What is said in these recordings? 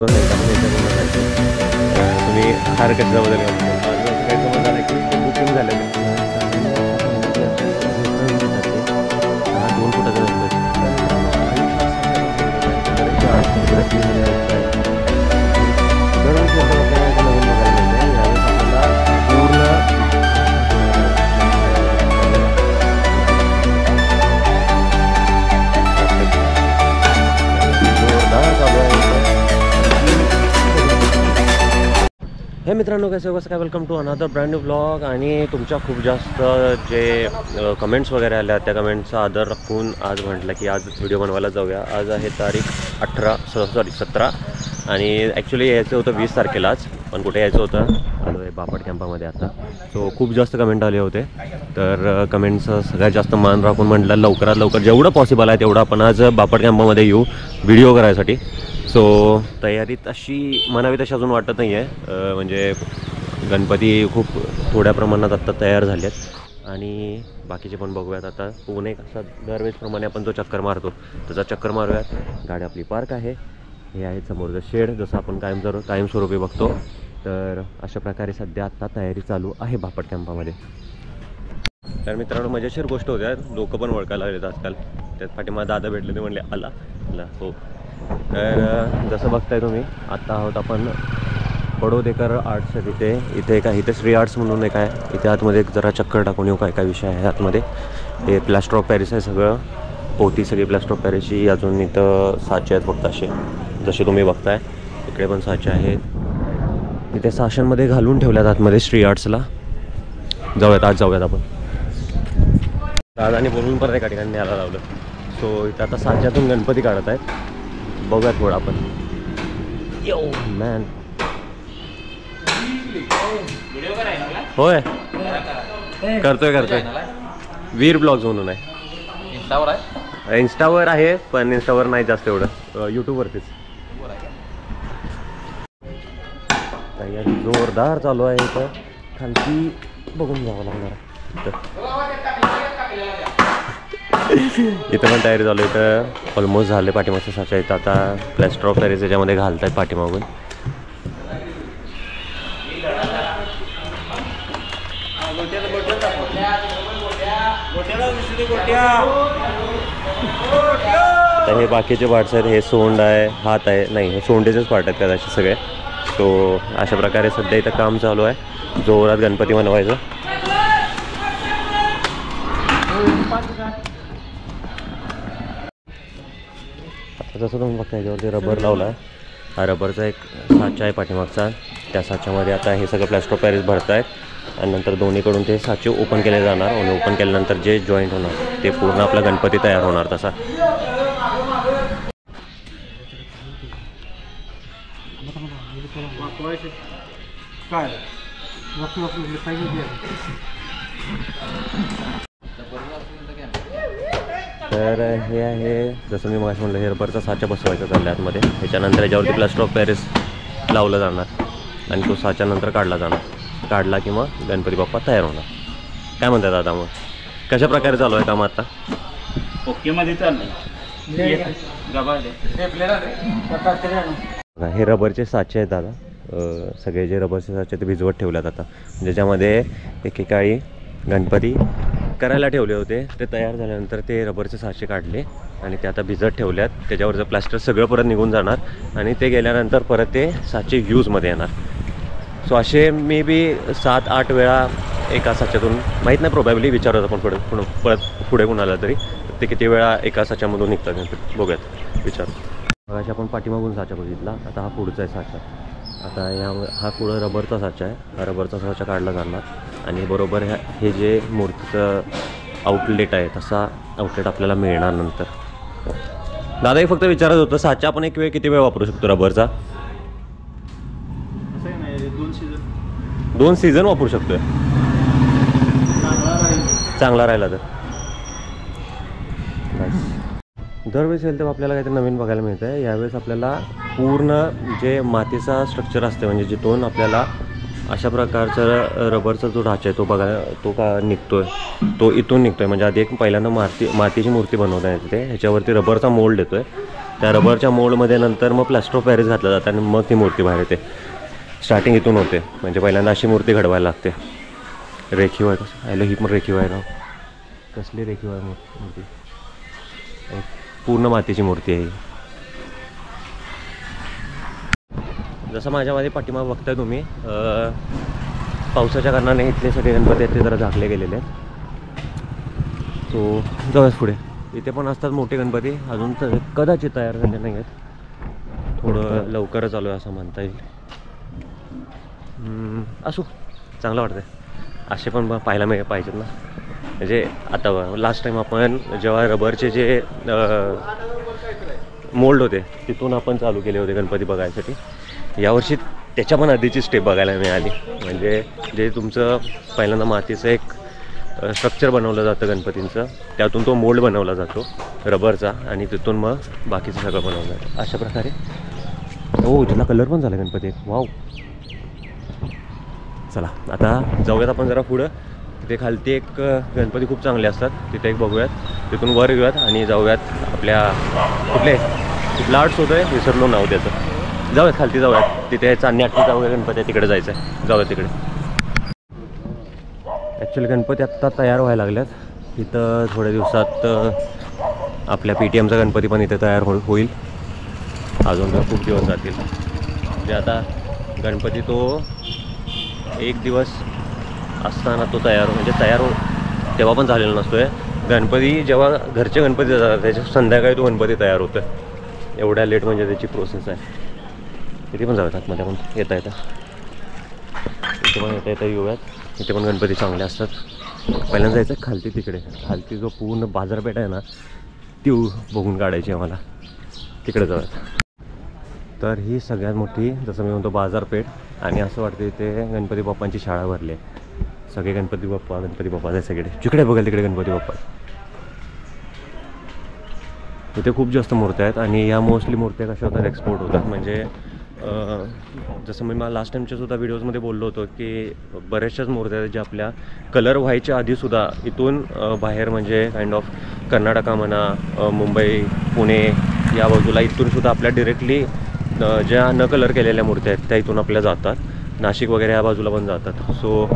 तुम्ही हार कशाबद्दल काही समज आला की बुकिंग झालेलं आहे 2 फुटाचं हे मित्रांनो कसं काय welcome to another brand new blog. आणि तुमच्या खूप जास्त जे कमेंट्स वगैरे आल्या त्या कमेंट्सचा आदर राखून आज म्हटलं की आज व्हिडिओ बनवायला जाऊया. आज आहे तारीख 17 आणि ॲक्च्युली यायचं होतं 20 तारखेलाच, पण कुठे यायचं होतं आलो आहे बापट कॅम्पामध्ये आता. सो खूप जास्त कमेंट आले होते, तर कमेंट्सचं सगळ्यात जास्त मान राखून म्हटलं लवकरात लवकर जेवढं पॉसिबल आहे तेवढं आपण आज बापट कॅम्पामध्ये येऊ व्हिडिओ करायसाठी. सो तयारीत अशी म्हणावी तशी अजून वाटत नाही आहे. म्हणजे गणपती खूप थोड्या प्रमाणात आत्ता तयार झाले आहेत आणि बाकीचे पण बघूयात. आता पुणे कसा दरवेळेसप्रमाणे आपण जो चक्कर मारतो त्याचा चक्कर मारूयात. गाडी आपली पार्क आहे, हे आहे समोरचं शेड जसं आपण कायमस्वरूपी बघतो. तर अशा प्रकारे सध्या आत्ता तयारी चालू आहे बापट कॅम्पामध्ये. तर मित्रांनो मजेशीर गोष्ट होत्या, लोक पण ओळखायला लागलेत आजकाल. त्यात पाठीमागे दादा भेटले ते म्हणले आला हो. तर जसं बघताय तुम्ही आत्ता आहोत आपण बडोदेकर आर्ट्सच्या इथे श्री आर्ट्स म्हणून एक आहे. इथे आतमध्ये एक जरा चक्कर टाकून येऊ काय विषय आहे आतमध्ये. हे प्लॅस्टर ऑफ पॅरिस आहे सगळं, पोती सगळी प्लॅस्टर ऑफ पॅरिसची. अजून इथं साचे आहेत फक्त असे जसे तुम्ही बघताय. इकडे पण साचे आहेत, इथे साशांमध्ये घालून ठेवल्यात आतमध्ये श्री आर्ट्सला. आज जाऊयात आपण. दादाने बोलून परत एका ठिकाणी न्यायला लावलं. सो इथं आता साच्यातून गणपती काढत आहेत, बघूयात थोडं आपण. यो मॅन होय करतोय वीर ब्लॉग्स म्हणून आहे. इंस्टावर आहे पण इंस्टावर नाही जास्त एवढं, यूट्यूबवरतीच. तयारी जोरदार चालू आहे. इथं खालती बघून जावं लागणार आहे. इथं पण तयारी चालू. इथं ऑलमोस्ट झाले. पाठीमागच्या साचा इथं आता प्लॅस्टर ऑफ पॅरिस याच्यामध्ये घालत आहेत पाठीमागून. तर हे बाकीचे पार्ट्स आहेत. हे सोंड आहे, हात आहे, नाही हे सोंडेचेच पार्ट आहेत कदाचित सगळे. सो अशा प्रकारे सध्या इथं काम चालू आहे जोरात गणपती बनवायचं. जसं तुम्ही बघता याच्यावरती रबर लावला आहे. हा रबरचा एक साचा आहे पाठीमागचा. त्या साच्यामध्ये आता हे सगळं प्लॅस्टर ऑफ पॅरिस भरत आहेत आणि नंतर दोन्हीकडून ते साचे ओपन केले जाणार. आणि ओपन केल्यानंतर जे जॉईंट होणार ते पूर्ण आपला गणपती तयार होणार तसा. तर हे आहे जसं मी मगाशी म्हटलं, हे रबरचा साचा बसवायचा चालला आतमध्ये. ह्याच्यानंतर याच्यावरती प्लॅस्टर ऑफ पॅरिस लावलं जाणार आणि तो साच्यानंतर काढला जाणार. काढला की मग गणपती बाप्पा तयार होणार. काय म्हणतात दादा मग कशा प्रकारे चालू आहे काम आता? ओकेमध्ये चाललंय. हे रबरचे साचे आहेत दादा. सगळे जे रबरचे साचे ते भिजवत ठेवल्यात आता. ज्याच्यामध्ये एकेकाळी गणपती करायला ठेवले होते ते तयार झाल्यानंतर ते रबरचे साचे काढले आणि ते आता भिजत ठेवल्यात. त्याच्यावरचं प्लॅस्टर सगळं परत निघून जाणार आणि ते गेल्यानंतर परत ते साचे यूजमध्ये येणार. सो असे मे बी 7-8 वेळा एका साच्यातून, माहीत नाही, प्रोबॅबली विचारत आपण पुढे कुणाला तरी ते किती वेळा एका साच्यामधून निघतात. बघूयात विचार. अशा आपण पाठीमागून साचा बघितला. आता हा पुढचा आहे साचा. आता हा पुढं रबरचा साचा आहे. हा रबरचा साचा काढला जाणार आणि बरोबर हे जे मूर्तीचं आउटलेट आहे तसा आउटलेट आपल्याला मिळणार नंतर. दादा एक फक्त विचारत होतं, साचा आपण किती वेळ वापरू शकतो रबरचा? 2 सीझन वापरू शकतोय चांगला राहिला तर. दरवेळेस येईल तेव्हा आपल्याला काहीतरी नवीन बघायला मिळतं आहे. यावेळेस आपल्याला पूर्ण जे मातीचा स्ट्रक्चर असते म्हणजे जिथून आपल्याला अशा प्रकारचा रबरचा जो ढाचा आहे तो निघतोय, तो इथून निघतोय. म्हणजे आधी एक पहिल्यांदा मातीची मूर्ती बनवता येते, ह्याच्यावरती रबरचा मोल्ड येतोय त्या रबरच्या मोल्डमध्ये नंतर मग प्लास्टर ऑफ पॅरिस घातलं जातं आणि मग ती मूर्ती बाहेर येते. स्टार्टिंग इथून होते, म्हणजे पहिल्यांदा अशी मूर्ती घडवायला लागते. रेखीव आहे कसं आलं, ही पण रेखीव आहे ना. कसली रेखीव आहे मूर्ती, पूर्ण मातीची मूर्ती आहे ही. जसं माझ्या मध्ये पाठीमाग बघताय तुम्ही, पावसाच्या कारणाने इथले सगळे गणपती आहेत ते जरा झाकले गेलेले आहेत. सो जाऊयाच पुढे. इथे पण असतात मोठे गणपती, अजून तर कदाचित तयार झाले नाही आहेत, थोडं लवकरच आलो आहे असं म्हणता येईल. असू चांगलं वाटतं, असे पण पाहायला पाहिजेत ना. म्हणजे आता लास्ट टाईम आपण जेव्हा रबरचे जे मोल्ड होते तिथून आपण चालू केले होते गणपती बघायसाठी. यावर्षी त्याच्या पण आधीची स्टेप बघायला मिळाली. म्हणजे जे तुमचं पहिल्यांदा मातीचं एक स्ट्रक्चर बनवलं जातं गणपतींचं, त्यातून तो मोल्ड बनवला जातो रबरचा आणि तिथून मग बाकीचं सगळं बनवलं जातं अशा प्रकारे. हो, त्याला कलर पण झाला गणपती, वाव. चला आता जाऊयात आपण जरा पुढं. तिथे खालती एक गणपती खूप चांगले असतात, तिथे एक बघूयात, तिथून वर घेऊयात आणि जाऊयात आपल्या कुठले लाट्स होतं आहे, विसरलो नाव त्याचं. जाऊयात खालती, जाऊयात तिथे चांदणी आठवीचा वगैरे गणपती आहे, तिकडे जायचं आहे, जाऊयात तिकडे. ॲक्च्युली गणपती आत्ता तयार व्हायला लागल्यात. इथं थोड्या दिवसात आपल्या PTMचा गणपती पण इथे तयार होईल. अजून तर खूप दिवस जातील. म्हणजे आता गणपती तो एक दिवस असताना तो तयार तेव्हा पण झालेला नसतो आहे. गणपती जेव्हा घरचे गणपती जातात त्याच्या संध्याकाळी तो गणपती तयार होतो आहे. एवढ्या लेट म्हणजे त्याची प्रोसेस आहे. तिथे पण जातात मध्ये पण येता इथे पण येता येऊयात. इथे पण गणपती चांगले असतात. पहिल्यांदा जायचं खालती, तिकडे खालती जो पूर्ण बाजारपेठ आहे ना ती बघून काढायची आहे मला, तिकडे जाऊयात. तर ही सगळ्यात मोठी, जसं मी म्हणतो, बाजारपेठ. आणि असं वाटतं इथे गणपती बाप्पांची शाळा भरली आहे. सगळे गणपती बाप्पा आहे सगळे, जिकडे बघाल तिकडे गणपती बाप्पा. इथे खूप जास्त मूर्त्या आहेत आणि या मोस्टली मूर्त्या कशा होतात, एक्सपोर्ट होतात. म्हणजे जसं मी मला लास्ट टाईमच्या सुद्धा व्हिडिओजमध्ये बोललो होतो की बऱ्याचशाच मूर्त्या आहेत ज्या आपल्या कलर व्हायच्या आधीसुद्धा इथून बाहेर, म्हणजे काइंड ऑफ कर्नाटका म्हणा, मुंबई, पुणे या बाजूला इथूनसुद्धा आपल्या डिरेक्टली ज्या न कलर केलेल्या मूर्त्या आहेत त्या इथून आपल्या जातात. नाशिक वगैरे या बाजूला पण जातात. सो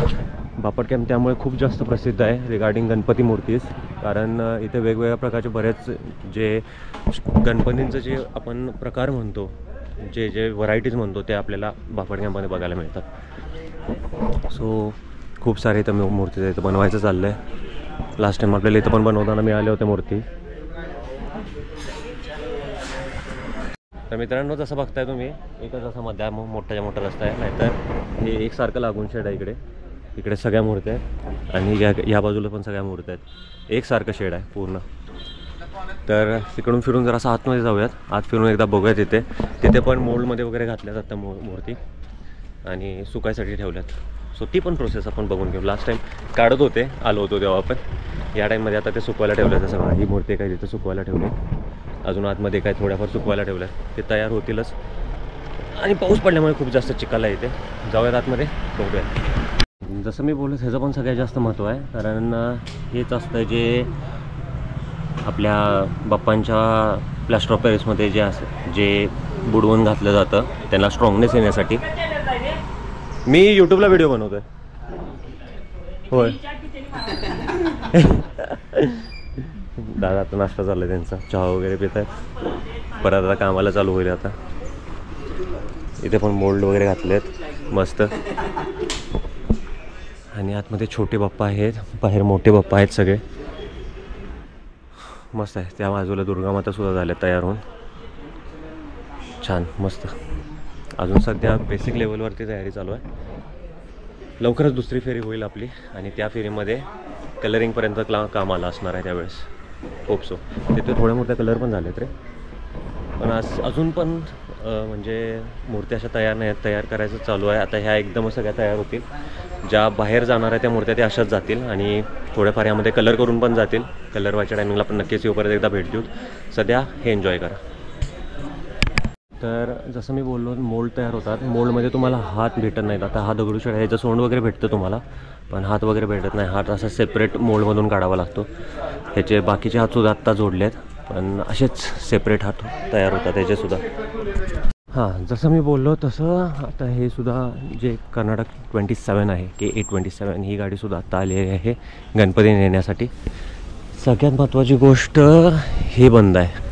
बापट कॅम्प त्यामुळे खूप जास्त प्रसिद्ध आहे रिगार्डिंग गणपती मूर्तीज. कारण इथे वेगवेगळ्या प्रकारचे बरेच जे गणपतींचं जे आपण प्रकार म्हणतो, जे व्हरायटीज म्हणतो, ते आपल्याला बापट कॅम्पमध्ये बघायला मिळतात. सो खूप सारे इथं मूर्ती इथं बनवायचं चाललं आहे. लास्ट टाईम आपल्याला इथं पण बनवताना मिळाल्या होत्या मूर्ती. तर मित्रांनो, जसं बघताय तुम्ही, एकच असा मोठा रस्ता आहे, नाहीतर हे एकसारखं लागून शेड आहे. इकडे सगळ्या मूर्त्या आहेत आणि या बाजूला पण सगळ्या मूर्त्या आहेत. एकसारखं शेड आहे पूर्ण. तर तिकडून फिरून जरासं आतमध्ये जाऊयात. आत फिरून एकदा बघूयात. तिथे पण मोल्डमध्ये वगैरे घातल्या जातात मूर्ती आणि सुकायसाठी ठेवल्यात. सो ती पण प्रोसेस आपण बघून घेऊ. लास्ट टाईम काढत होते, आलो होतो तेव्हा आपण. या टाईममध्ये आता ते सुकवायला ठेवलं. सगळं ही मूर्ती काय तिथं सुकवायला ठेवली, अजून आतमध्ये काय थोड्याफार सुकवायला ठेवल्या. ते तयार होतीलच. आणि पाऊस पडल्यामुळे खूप जास्त चिखल आहे इथे. जाऊयात आतमध्ये, बघूया. जसं मी बोललो, ह्याचं पण सगळ्यात जास्त महत्त्व आहे. कारण हेच असतं जे आपल्या बाप्पांच्या प्लास्टर ऑफ पॅरिसमध्ये जे बुडवून घातलं जातं त्यांना स्ट्रॉंगनेस येण्यासाठी. मी यूट्यूबला व्हिडिओ बनवतो आहे. होय दादा आता नाश्ता चालला आहे त्यांचा, चहा वगैरे पित आहेत. परत आता कामाला चालू होईल. आता इथे पण मोल्ड वगैरे घातले आहेत मस्त. आणि आतमध्ये छोटे बाप्पा आहेत, बाहेर मोठे बाप्पा आहेत. सगळे मस्त आहे. त्या बाजूला दुर्गा माता सुद्धा झाल्या तयार होऊन. छान मस्त. अजून सध्या बेसिक लेवलवरती तयारी चालू आहे. लवकरच दुसरी फेरी होईल आपली आणि त्या फेरीमध्ये कलरिंगपर्यंत कामाला असणार आहे त्यावेळेस. Hope so. तिथे थोड्या मोठ्या कलर पण झालेत रे, पण अजून पण म्हणजे मूर्त्या अशा तयार नाही आहेत. तयार करायचं चालू आहे. आता ह्या एकदमच सगळ्या तयार होतील. ज्या बाहेर जाणार आहे त्या मूर्त्या त्या अशाच जातील आणि थोड्याफार यामध्ये कलर करून पण जातील. कलर व्हायच्या टायमिंगला पण नक्कीच येऊ, परत एकदा भेट देऊ. सध्या हे एन्जॉय करा. तर जसं मी बोललो, मोल्ड तयार होतात. मोल्डमध्ये तुम्हाला हात भेटत नाहीत. आता हा दगडूशेठ ह्याचं सोंड वगैरे भेटतं तुम्हाला, पण हात वगैरे भेटत नाही. हात असा सेपरेट मोल्डमधून काढावा लागतो. ह्याचे बाकीचे हातसुद्धा आत्ता जोडले आहेत. पण असेच सेपरेट हात तयार होतात त्याचेसुद्धा. हां, जसं मी बोललो तसं आता हे सुद्धा जे कर्नाटक 27 आहे KA27 ही गाडीसुद्धा आता आलेली आहे गणपती नेण्यासाठी. सगळ्यात महत्त्वाची गोष्ट हे बंद आहे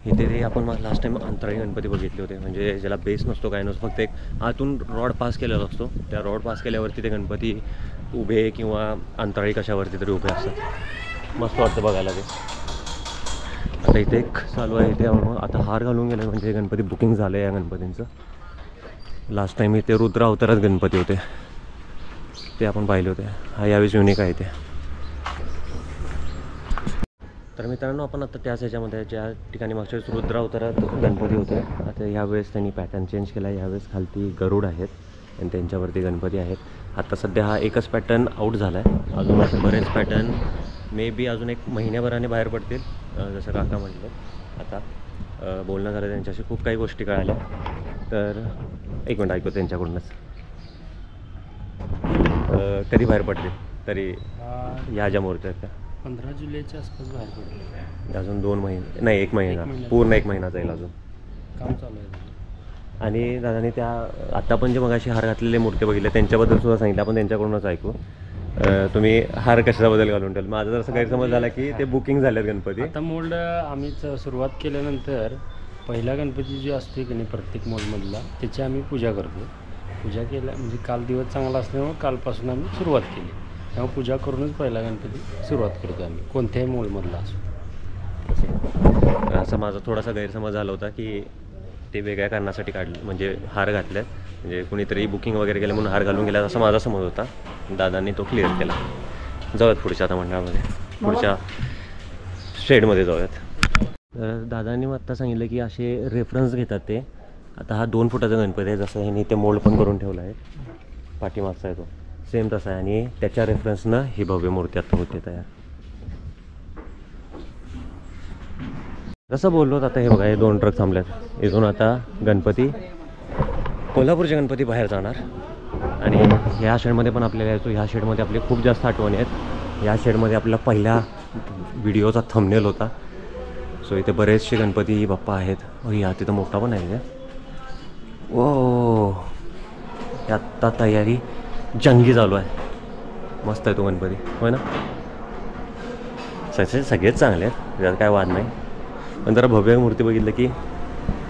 इथे. ते आपण लास्ट टाईम अंतराळी गणपती बघितले होते, म्हणजे ज्याला बेस नसतो काय नसतो, फक्त एक आतून रॉड पास केलेला असतो. त्या रॉड पास केल्यावरती ते गणपती उभे किंवा अंतराळी कशावरती तरी उभे असतात. मस्त वाटतं बघायला ते. आता इथे एक चालू आहे इथे आता हार घालून गेले म्हणजे गणपती बुकिंग झालं आहे या गणपतींचं. लास्ट टाईम इथे रुद्र अवतारात गणपती होते ते आपण पाहिले होते. हा यावेळेस युनिक आहे ते. तर मित्रांनो आपण आता त्याच ह्याच्यामध्ये ज्या ठिकाणी मागच्या वेळेस रुद्र अवतारात गणपती होते, आता यावेळेस त्यांनी पॅटर्न चेंज केला आहे. यावेळेस खालती गरुड आहेत आणि त्यांच्यावरती गणपती आहेत. आता सध्या हा एकच पॅटर्न आऊट झाला आहे. अजून असे बरेच पॅटर्न मे बी अजून एक महिन्याभराने बाहेर पडतील जसं काका म्हटलं. आता बोलणं झालं त्यांच्याशी, खूप काही गोष्टी कळाल्या. तर एक मिनिट ऐकू त्यांच्याकडूनच. कधी बाहेर पडतील तरी ह्या ज्या मूर्त्या आहेत त्या 15 जुलैच्या आसपास बाहेर पडले. अजून 2 महिने नाही 1 महिना पूर्ण 1 महिना जाईल अजून काम चालू आहे. आणि दादाने त्या आत्ता पण जे मगाशी हार घातलेले मूर्ती बघितले त्यांच्याबद्दल सुद्धा सांगितलं. आपण त्यांच्याकडूनच ऐकू. तुम्ही हार कशाबद्दल घालून ठेवलं? माझा जर असं गैरसमज झाला की ते बुकिंग झालेत गणपती. आता मोल्ड आम्ही सुरुवात केल्यानंतर पहिला गणपती जो असतो की नाही प्रत्येक मोल्डमधला त्याची आम्ही पूजा करतो. पूजा केल्या म्हणजे काल दिवस चांगला असल्यामुळे कालपासून आम्ही सुरुवात केली. त्यामुळे पूजा करूनच पहिला गणपती सुरुवात करतो आम्ही कोणत्याही मोल्डमधला असो. असा माझा थोडासा गैरसमज झाला होता की ते वेगळ्या कारणासाठी काढले म्हणजे हार घातल्यात म्हणजे कुणीतरी बुकिंग वगैरे केलं म्हणून हार घालून गेला असा माझा समज होता. दादांनी तो क्लिअर केला. जाऊयात पुढच्या आता मंडळामध्ये, पुढच्या शेडमध्ये जाऊयात. तर दादांनी मग आत्ता सांगितलं की असे रेफरन्स घेतात ते. आता हा 2 फुटाचा गणपती आहे, जसं ह्याने ते मोल्ड पण करून ठेवला आहे. पाठीमागचा आहे तो सेम तसा आहे आणि त्याच्या रेफरन्सनं ही भव्य मूर्ती आता होते तयार. जसं बोललो आता हे बघा हे 2 ट्रक थांबल्यात. इथून आता गणपती कोल्हापूरचे गणपती बाहेर जाणार आणि ह्या शेडमध्ये पण आपल्याला यायचो. ह्या शेडमध्ये आपले खूप जास्त आठवणी आहेत. ह्या शेडमध्ये आपला पहिला व्हिडिओचा थंबनेल होता. सो इथे बरेचसे गणपती बाप्पा आहेत. ह्या तिथं मोठा पण आहे. ओ आत्ता तयारी जंगी चालू आहे. मस्त आहे तो गणपती होय ना. सगळेच चांगले आहेत, त्यात काय वाद नाही. पण जरा भव्य मूर्ती बघितलं की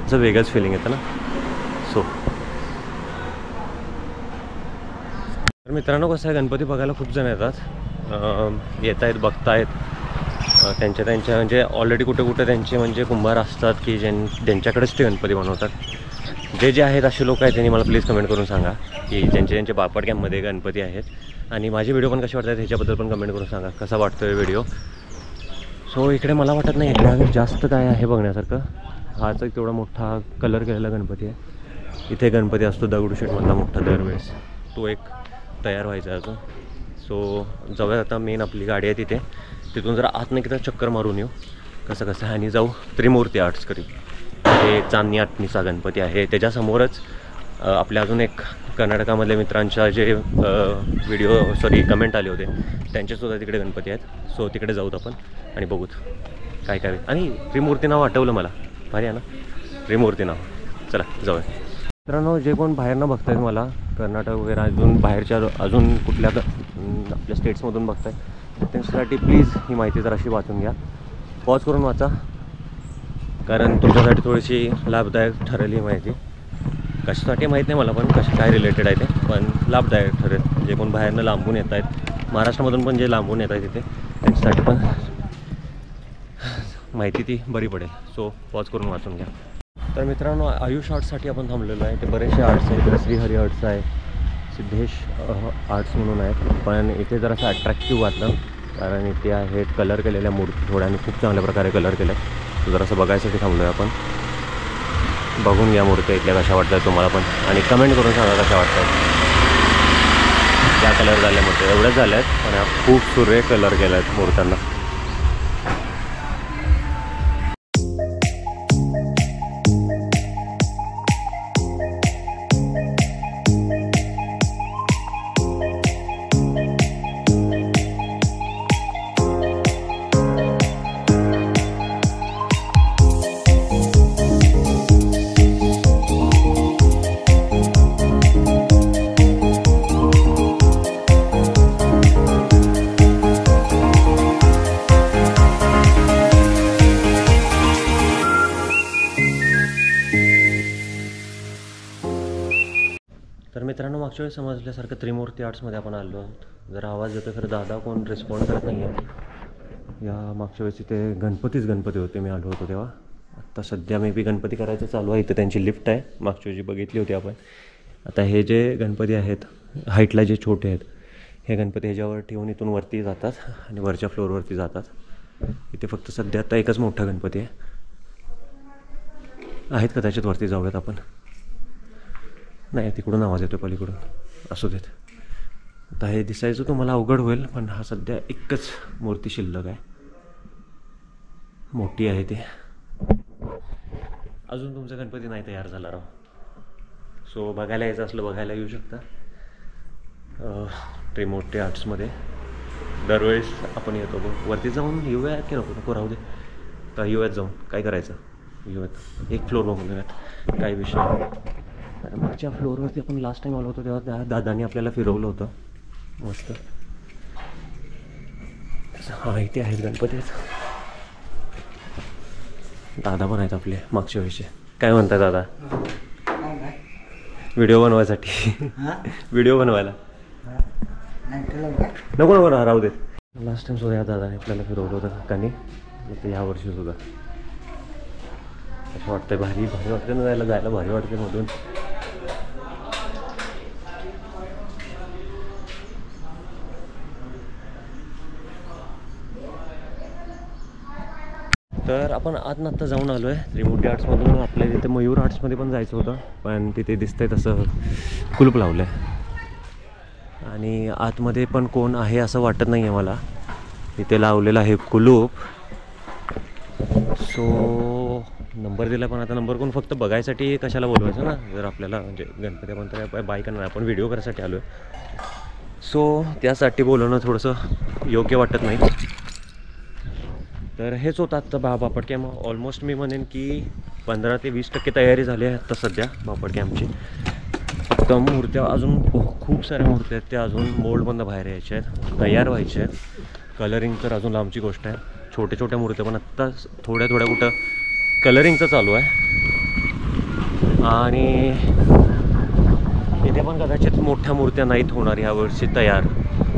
असं वेगळंच फिलिंग येतं ना. सो तर मित्रांनो कसं आहे गणपती बघायला खूप जण येतात, येत आहेत बघतायत. त्यांच्या म्हणजे ऑलरेडी कुठे कुठे त्यांचे म्हणजे कुंभार असतात की ज्यांच्याकडेच ते गणपती बनवतात. जे आहेत असे लोक आहेत त्यांनी मला प्लीज कमेंट करून सांगा की ज्यांचे बापट कॅम्पमध्ये गणपती आहेत. आणि माझे व्हिडिओ पण कसे वाटतात ह्याच्याबद्दल पण कमेंट करून सांगा कसा वाटतो आहे व्हिडिओ. सो इकडे मला वाटत नाही इकडे जास्त काय आहे बघण्यासारखं. हाच एक तेवढा मोठा कलर केलेला गणपती आहे. इथे गणपती असतो दगडूशेठमधला मोठा दरवेळेस, तो एक तयार व्हायचा आहे अजून. सो जाऊया आता मेन आपली गाडी आहे तिथे, तिथून जरा आत नाही की चक्कर मारून येऊ कसं कसं आणि जाऊ त्रिमूर्ती आर्ट्स करी. हे चांदणी आटणीचा गणपती आहे. त्याच्यासमोरच आपल्या अजून एक कर्नाटकामधल्या मित्रांच्या जे कमेंट आले होते त्यांचेसुद्धा तिकडे गणपती आहेत. सो तिकडे जाऊत आपण आणि बघूत काय काय. आणि त्रिमूर्ती नाव आठवलं मला, भारी आहे ना त्रिमूर्ती नाव. चला जाऊया. मित्रांनो जे कोण बाहेरनं बघतायत मला कर्नाटक वगैरे अजून बाहेरच्या अजून कुठल्या आपल्या स्टेट्समधून बघताय त्यांच्यासाठी प्लीज ही माहिती जराशी वाचून घ्या. पॉज करून वाचा कारण तुमच्यासाठी थोडीशी लाभदायक ठरेल ही माहिती. कशासाठी माहीत नाही मला पण काय रिलेटेड आहे ते, पण लाभदायक ठरेल. जे कोण बाहेरनं लांबून येत आहेत महाराष्ट्रामधून पण जे लांबून येत आहेत तिथे त्यांच्यासाठी पण माहिती ती बरी पडेल. सो पॉज करून वाचून घ्या. तर मित्रांनो आयुष आर्ट्ससाठी आपण थांबलेलो आहे. ते बरेचसे आर्ट्स आहेत. इकडे श्रीहरी आर्ट्स आहे, सिद्धेश आर्ट्स म्हणून आहेत. पण इथे जरासं अट्रॅक्टिव्ह वाटलं कारण इथे आहेत कलर केलेल्या मूर्ती थोड्या आणि खूप चांगल्या प्रकारे कलर केल्या. जरासं बघायसाठी थांबलो आहे आपण. बघून घ्या मूर्त्या इथल्या कशा वाटतात तुम्हाला पण आणि कमेंट करून सांगा कशा वाटतात. त्या कलर झाल्या मूर्त्या एवढ्याच झाल्या आहेत पण खूप सुरेख कलर केला आहेत मूर्त्यांना. तर मित्रांनो, मागच्या वेळेस समजल्यासारखं त्रिमूर्ती आर्ट्समध्ये आपण आलो आहोत. जरा आवाज येतो खरं, दादा कोण रिस्पॉन्ड करत नाही आहे. या मागच्या वेळेस इथे गणपती होते, मी आलो होतो तेव्हा. आत्ता सध्या मे बी गणपती करायचं चालू आहे. इथं त्यांची लिफ्ट आहे, मागच्या वेळी बघितली होती आपण. आता हे जे गणपती आहेत हाईटला जे छोटे आहेत, हे गणपती ह्याच्यावर ठेवून इथून वरती जातात आणि वरच्या फ्लोअरवरती जातात. इथे फक्त सध्या आता एकच मोठा गणपती आहेत, कदाचित वरती जाऊयात आपण. नाही, तिकडून आवाज येतो पलीकडून, असू देत. आता हे दिसायचं तुम्हाला अवघड होईल, पण हा सध्या एकच मूर्ती शिल्लक आहे, मोठी आहे ती. अजून तुमचा गणपती नाही तयार झाला राव. सो बघायला यायचं असलं बघायला येऊ शकता त्रिमूर्ती आर्ट्समध्ये. दरवेळेस आपण येतो, वरती जाऊन येऊया की नको राहू दे. तर येऊयात जाऊन, काय करायचं, येऊयात. एक फ्लोअर बघून घेऊयात, काही विषय नाही. मागच्या फ्लोअरवरती आपण लास्ट टाईम आलो होतो तेव्हा त्या दादाने आपल्याला फिरवलं होतं मस्त. हां, इथे आहेत गणपती, दादा पण आहेत आपले मागच्या वेळेचे. काय म्हणताय दादा? व्हिडिओ बनवायसाठी व्हिडिओ बनवायला नको राहू दे. लास्ट टाइम सुद्धा या दादाने आपल्याला फिरवलं होतं काकांनी, तर ह्या वर्षी सुद्धा. असं वाटतंय भारी वाटतं ना, जायला भारी वाटते मधून. तर आपण आत्ता जाऊन आलो आहे त्रिमूर्ती आर्ट्समधून. आपल्या तिथे मयूर आर्ट्समध्ये पण जायचं होतं, पण तिथे दिसतंय तसं कुलूप लावलं आहे आणि आतमध्ये पण कोण आहे असं वाटत नाही आहे मला. इथे लावलेलं आहे कुलूप. सो नंबर दिला, पण आता नंबर कोण फक्त बघायसाठी कशाला बोलवायचं ना. जर आपल्याला म्हणजे गणपती आपण तर बाय करणार, आपण व्हिडिओ करायसाठी आलो आहे. सो त्यासाठी बोलवणं थोडंसं योग्य वाटत नाही. तर हेच होतं आत्ता बापट कॅम्प. ऑलमोस्ट मी म्हणेन की 15 ते 20% तयारी झाली आहे आत्ता सध्या बापट कॅम्पची. फक्त मूर्त्या अजून खूप साऱ्या मूर्त्या आहेत, त्या अजून मोल्डमधून बाहेर यायच्या आहेत, तयार व्हायच्या आहेत. कलरिंग तर अजून लांबची गोष्ट आहे. छोट्या मूर्त्या पण आत्ता थोड्या कुठं कलरिंगचं चालू आहे. आणि इथे पण कदाचित मोठ्या मूर्त्या नाहीत होणार यावर्षी तयार.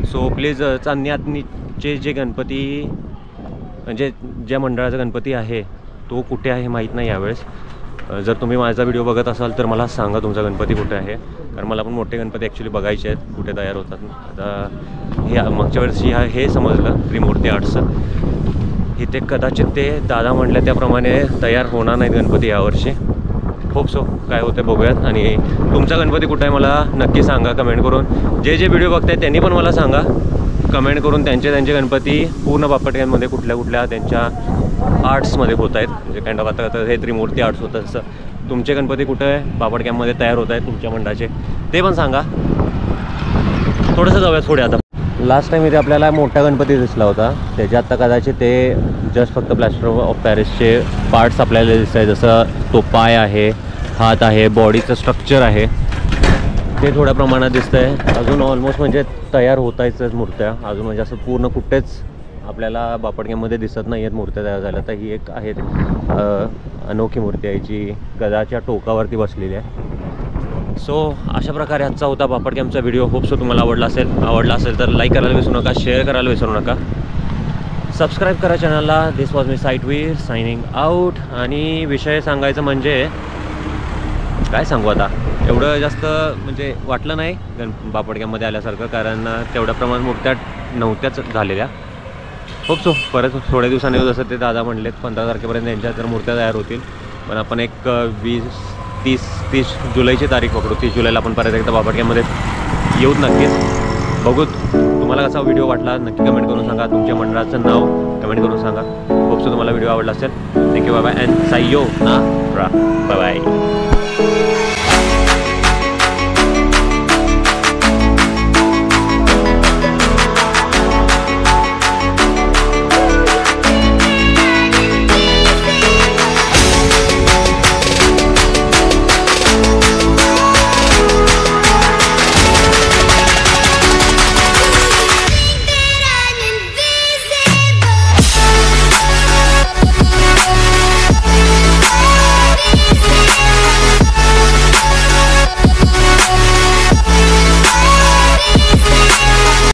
सो प्लीज चांदण्याचे जे गणपती म्हणजे ज्या मंडळाचा गणपती आहे तो कुठे आहे माहीत नाही यावेळेस. जर तुम्ही माझा व्हिडिओ बघत असाल तर मला सांगा तुमचा गणपती कुठे आहे, कारण मला पण मोठे गणपती ॲक्च्युली बघायचे आहेत कुठे तयार होतात. आता हे मागच्या वर्षी हे समजलं त्रिमूर्ती आर्ट्सचं, इथे कदाचित ते दादा म्हटलं त्याप्रमाणे तयार होणार नाहीत गणपती यावर्षी. होप सो, काय होतं बघूयात. आणि तुमचा गणपती कुठं आहे मला नक्की सांगा कमेंट करून. जे व्हिडिओ बघताय त्यांनी पण मला सांगा कमेंट करून त्यांचे गणपती पूर्ण बापट कॅम्पमध्ये कुठल्या त्यांच्या आर्ट्समध्ये होत आहेत. म्हणजे काइंड ऑफ आता हे त्रिमूर्ती आर्ट्स होतं तसं तुमचे गणपती कुठं आहे बापट कॅम्पमध्ये तयार होत आहेत तुमच्या मंडळाचे, ते पण सांगा. थोडंसं जाऊया पुढे. आता लास्ट टाईम इथे आपल्याला मोठा गणपती दिसला होता, त्याच्या आत्ता कदाचित ते जस्ट फक्त प्लॅस्टर ऑफ पॅरिसचे पार्ट्स आपल्याला दिसत आहे. जसं तो पाय आहे, हात आहे, बॉडीचं स्ट्रक्चर आहे, ते थोड्या प्रमाणात दिसतं आहे. अजून ऑलमोस्ट म्हणजे तयार होत आहेच मूर्त्या अजून, म्हणजे असं पूर्ण कुठेच आपल्याला बापट कॅम्पमध्ये दिसत नाही आहेत मूर्त्या तयार झाल्या. तर ही एक आहे अनोखी मूर्ती आहे जी गदाच्या टोकावरती बसलेली आहे. सो अशा प्रकारे आजचा होता बापट कॅम्पचा व्हिडिओ. होप सो तुम्हाला आवडला असेल तर लाईक करायला विसरू नका, शेअर करायला विसरू नका, सबस्क्राईब करा चॅनलला. दिस वॉज मी साईटवीर सायनिंग आऊट. आणि विषय सांगायचं म्हणजे काय सांगू आता, एवढं जास्त म्हणजे वाटलं नाही बापट कॅम्पमध्ये आल्यासारखं, कारण तेवढ्या प्रमाणात मूर्त्या नव्हत्याच झालेल्या. होप सो परत थोड्या दिवसांनी जसं ते दादा म्हणलेत 15 तारखेपर्यंत यांच्या तर मूर्त्या तयार होतील. पण आपण एक 30 जुलैची तारीख पकडू. 30 जुलैला आपण परत एकदा बापट कॅम्पमध्ये येऊत नक्कीच. बघू तुम्हाला कसा व्हिडिओ वाटला नक्की कमेंट करून सांगा. तुमच्या मंडळाचं नाव कमेंट करून सांगा. होप सो तुम्हाला व्हिडिओ आवडला असेल. थँक्यू, बाय बाय अँड सायो ना बाय बाय.